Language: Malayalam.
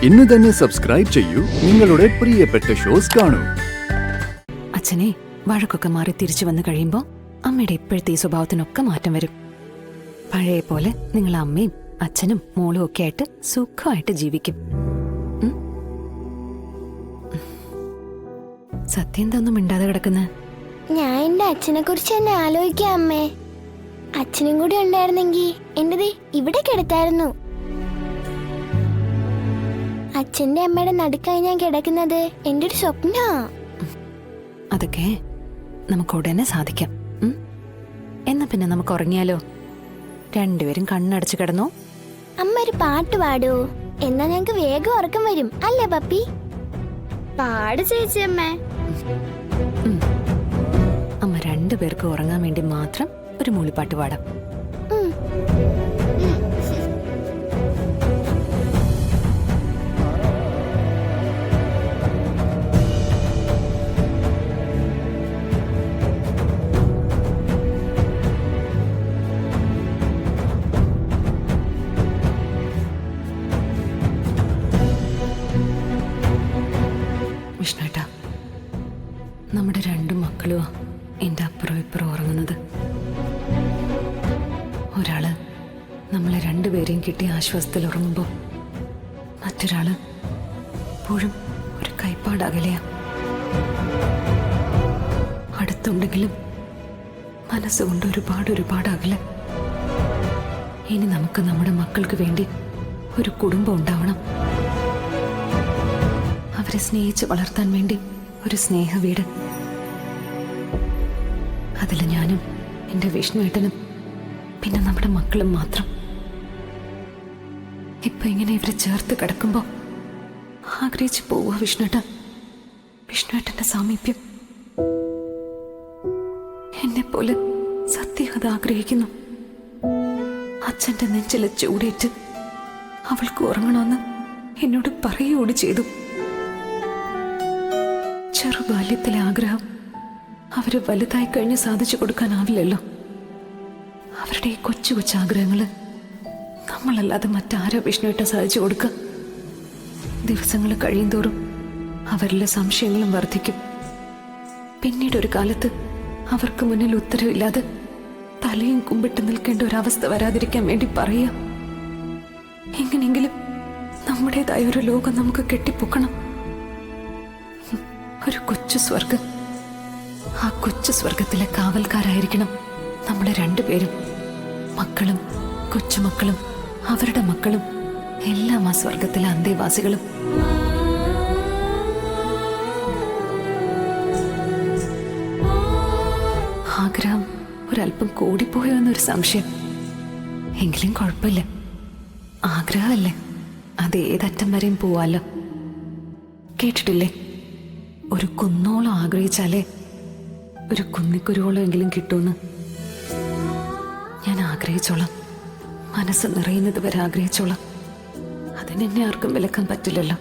ഇന്ന് തന്നെ സബ്സ്ക്രൈബ് ചെയ്യൂ, നിങ്ങളുടെ പ്രിയപ്പെട്ട ഷോസ് കാണൂ. അച്ഛനെ വഴക്കൊക്കെ മാറി തിരിച്ചു വന്നു കഴിയുമ്പോ അമ്മയുടെ ഇപ്പോഴത്തെ ഈ സ്വഭാവത്തിനൊക്കെ മാറ്റം വരും. പഴയ പോലെ നിങ്ങൾ അമ്മയും അച്ഛനും മോളും ഒക്കെ ആയിട്ട് സുഖമായിട്ട് ജീവിക്കും. സത്യം എന്തൊന്നും മിണ്ടാതെ കിടക്കുന്ന? ഞാൻ എന്റെ അച്ഛനെ കുറിച്ച് തന്നെ ആലോചിക്കാം അമ്മേ. അച്ഛനും കൂടി ഉണ്ടായിരുന്നെങ്കിൽ എന്റേത് ഇവിടെ കിടത്തായിരുന്നു. അച്ഛന്റെ അമ്മയുടെ നടുക്കായി ഞാൻ കിടക്കുന്നത് എന്റെ ഒരു സ്വപ്നാ. അതൊക്കെ നമുക്ക് ഉടനെ സാധിക്കാം. എന്നാ പിന്നെ നമുക്ക് ഉറങ്ങിയാലോ? രണ്ടുപേരും കണ്ണടച്ച് കിടന്നോ. അമ്മ ഒരു പാട്ട് പാടൂ, എന്നാ ഞങ്ങക്ക് വേഗം ഉറക്കം വരും. അല്ലേ പപ്പി? പാട് ചേച്ചി അമ്മേ. അമ്മ രണ്ടുപേർക്ക് ഉറങ്ങാൻ വേണ്ടി മാത്രം ഒരു മൂളിപ്പാട്ട് പാടാം. വിഷ്ണുട്ടാ, നമ്മുടെ രണ്ടു മക്കളുമാ എൻ്റെ അപ്പുറം ഇപ്പുറം ഉറങ്ങുന്നത്. ഒരാള് നമ്മളെ രണ്ടുപേരെയും കിട്ടി ആശ്വാസത്തിൽ ഉറങ്ങുമ്പോൾ മറ്റൊരാള് എപ്പോഴും ഒരു കൈപ്പാടകലെയാ. അടുത്തുണ്ടെങ്കിലും മനസ്സുകൊണ്ട് ഒരുപാട് അകലെ. ഇനി നമുക്ക് നമ്മുടെ മക്കൾക്ക് വേണ്ടി ഒരു കുടുംബം ഉണ്ടാവണം. അവരെ സ്നേഹിച്ച് വളർത്താൻ വേണ്ടി ഒരു സ്നേഹ വീട്. അതിൽ ഞാനും എൻ്റെ വിഷ്ണുവേട്ടനും പിന്നെ നമ്മുടെ മക്കളും മാത്രം. ഇപ്പൊ ഇങ്ങനെ ഇവരെ ചേർത്ത് കിടക്കുമ്പോ ആഗ്രഹിച്ചു പോവുക വിഷ്ണുവേട്ടന്റെ സാമീപ്യം. എന്നെ പോലെ സത്യം അത് ആഗ്രഹിക്കുന്നു. അച്ഛന്റെ നെഞ്ചിലെ ചൂടേറ്റ് അവൾക്ക് ഉറങ്ങണമെന്ന് എന്നോട് പറയുകൂടി ചെയ്തു. ചെറുബാല്യത്തിലെ ആഗ്രഹം അവര് വലുതായി കഴിഞ്ഞ് സാധിച്ചു കൊടുക്കാനാവില്ലല്ലോ. അവരുടെ ഈ കൊച്ചു ആഗ്രഹങ്ങള് നമ്മളല്ലാതെ മറ്റാരോ വിഷ്ണുവേട്ട സാധിച്ചു കൊടുക്കുക. ദിവസങ്ങൾ കഴിയും തോറും അവരിലെ സംശയങ്ങളും വർദ്ധിക്കും. പിന്നീട് ഒരു കാലത്ത് അവർക്ക് മുന്നിൽ ഉത്തരവില്ലാതെ തലയും കുമ്പിട്ട് നിൽക്കേണ്ട ഒരവസ്ഥ വരാതിരിക്കാൻ വേണ്ടി പറയാ, എങ്ങനെയെങ്കിലും നമ്മുടേതായ ഒരു ലോകം നമുക്ക് കെട്ടിപ്പൊക്കണം. ഒരു കൊച്ചു സ്വർഗം. ആ കൊച്ചു സ്വർഗത്തിലെ കാവൽക്കാരായിരിക്കണം നമ്മുടെ രണ്ടുപേരും. മക്കളും കൊച്ചുമക്കളും അവരുടെ മക്കളും എല്ലാം ആ സ്വർഗത്തിലെ അന്തേവാസികളും. ആഗ്രഹം ഒരല്പം കൂടിപ്പോയോ എന്നൊരു സംശയം. എങ്കിലും കുഴപ്പമില്ല, ആഗ്രഹമല്ലേ, അത് ഏതറ്റം വരെയും പോവാലോ. കേട്ടിട്ടില്ലേ, ഒരു കുന്നോളം ആഗ്രഹിച്ചാലേ ഒരു കുന്നിക്കുരുവോളം എങ്കിലും കിട്ടുമെന്ന്. ഞാൻ ആഗ്രഹിച്ചോളാം, മനസ്സ് നിറയുന്നത് വരെ ആഗ്രഹിച്ചോളാം. അതിനെന്നെ ആർക്കും വിലക്കാൻ പറ്റില്ലല്ലോ.